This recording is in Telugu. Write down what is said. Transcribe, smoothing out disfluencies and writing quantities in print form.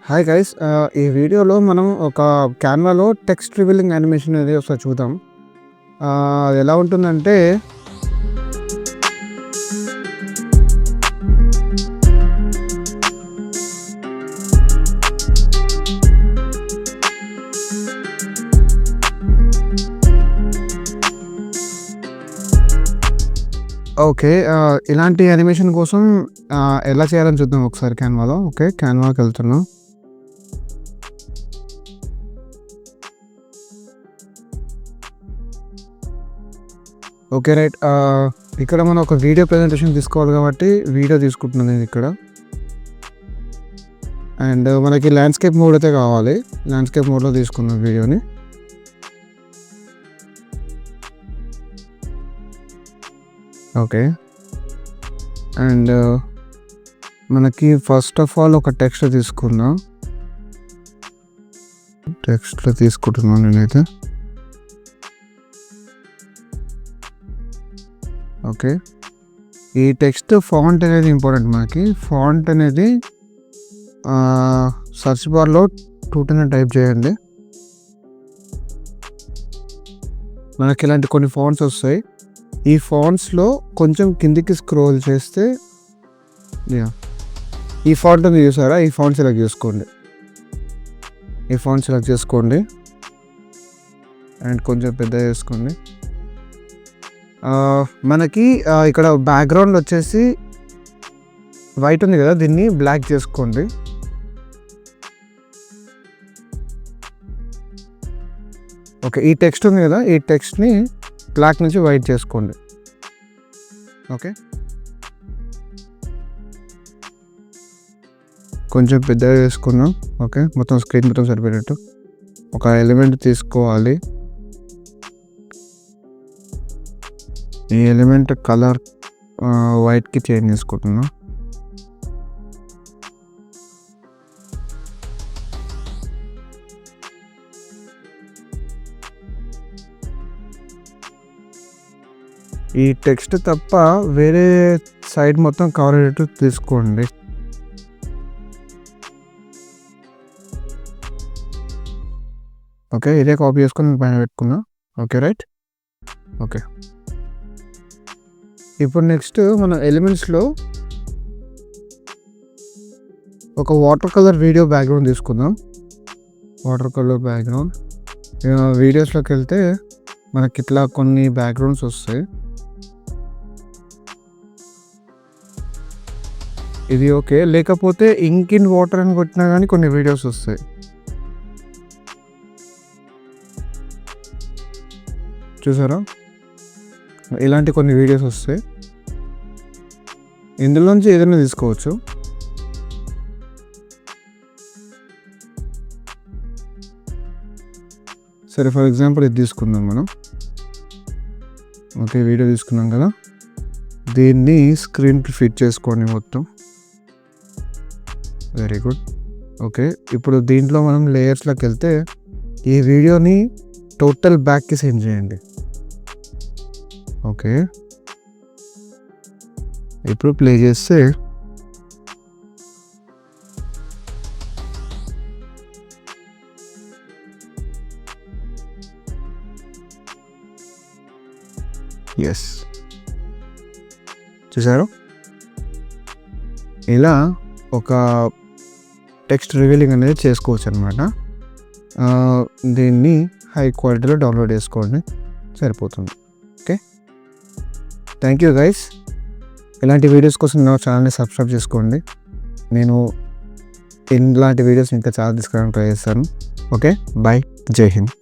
హాయ్ గైస్, ఈ వీడియోలో మనం ఒక క్యాన్వాలో టెక్స్ట్ రివీలింగ్ యానిమేషన్ అనేది ఒకసారి చూద్దాం. అది ఎలా ఉంటుందంటే ఓకే, ఇలాంటి యానిమేషన్ కోసం ఎలా చేయాలని చూద్దాం ఒకసారి క్యాన్వాలో. ఓకే, క్యాన్వాకి వెళ్తున్నాం. ఓకే రైట్, ఇక్కడ మనం ఒక వీడియో ప్రజెంటేషన్ తీసుకోవాలి కాబట్టి వీడియో తీసుకుంటున్నాను నేను ఇక్కడ. అండ్ మనకి ల్యాండ్స్కేప్ మోడ్ అయితే కావాలి. ల్యాండ్స్కేప్ మోడ్లో తీసుకున్నాం వీడియోని. ఓకే, అండ్ మనకి ఫస్ట్ ఆఫ్ ఆల్ ఒక టెక్స్ట్ తీసుకుందాం. టెక్స్ట్లో తీసుకుంటున్నాను నేనైతే. ఓకే, ఈ టెక్స్ట్ ఫాంట్ అనేది ఇంపార్టెంట్. మనకి ఫాంట్ అనేది సర్చ్ బార్లో 210 టైప్ చేయండి. మనకి ఇలాంటి కొన్ని ఫాంట్స్ వస్తాయి. ఈ ఫాంట్స్లో కొంచెం కిందికి స్క్రోల్ చేస్తే ఈ ఫాంట్ ఉంది చూసారా, ఈ ఫాంట్ సెలెక్ట్ చేసుకోండి. అండ్ కొంచెం పెద్ద చేసుకోండి. మనకి ఇక్కడ బ్యాక్గ్రౌండ్ వచ్చేసి వైట్ ఉంది కదా, దీన్ని బ్లాక్ చేసుకోండి. ఓకే, ఈ టెక్స్ట్ ఉంది కదా, ఈ టెక్స్ట్ని బ్లాక్ నుంచి వైట్ చేసుకోండి. ఓకే, కొంచెం పెద్దగా చేసుకున్నాం. ఓకే, మొత్తం స్క్రీన్ మొత్తం సరిపోయేటట్టు ఒక ఎలిమెంట్ తీసుకోవాలి. ఈ ఎలిమెంట్ కలర్ వైట్కి చేంజ్ చేసుకుంటున్నాం. ఈ టెక్స్ట్ తప్ప వేరే సైడ్ మొత్తం కవర్ అయ్యేటట్టు తీసుకోండి. ఓకే, ఇదే కాపీ చేసుకొని పైన పెట్టుకున్నా. Okay right. ఓకే, ఇప్పుడు నెక్స్ట్ మన ఎలిమెంట్స్లో ఒక వాటర్ కలర్ వీడియో బ్యాక్గ్రౌండ్ తీసుకుందాం. వాటర్ కలర్ బ్యాక్గ్రౌండ్ వీడియోస్లోకి వెళ్తే మనకి ఇట్లా కొన్ని బ్యాక్గ్రౌండ్స్ వస్తాయి. ఇది ఓకే, లేకపోతే ఇంక్ ఇన్ వాటర్ అని కొట్టినా కానీ కొన్ని వీడియోస్ వస్తాయి. చూసారా, ఇలాంటి కొన్ని వీడియోస్ వస్తాయి. ఇందులోంచి ఏదైనా తీసుకోవచ్చు. సరే, ఫర్ ఎగ్జాంపుల్ ఇది తీసుకుందాం మనం. ఓకే, వీడియో తీసుకున్నాం కదా, దీన్ని స్క్రీన్కి ఫిట్ చేసుకోండి మొత్తం. Very good. ఓకే, ఇప్పుడు దీంట్లో మనం లేయర్స్లోకి వెళ్తే ఈ వీడియోని టోటల్ బ్యాక్కి సెండ్ చేయండి. ఓకే, ఇప్పుడు ప్లే చేస్తే ఎస్, చూసారు, ఇలా ఒక టెక్స్ట్ రివీలింగ్ అనేది చేసుకోవచ్చు అనమాట. దీన్ని హై క్వాలిటీలో డౌన్లోడ్ చేసుకోండి, సరిపోతుంది. Okay, thank you guys. ఇలాంటి వీడియోస్ కోసం నా ఛానల్ని సబ్స్క్రైబ్ చేసుకోండి. నేను ఇలాంటి వీడియోస్ ఇంకా చాలా తీసుకురావడానికి ట్రై చేస్తాను. ఓకే, బాయ్, జై హింద్.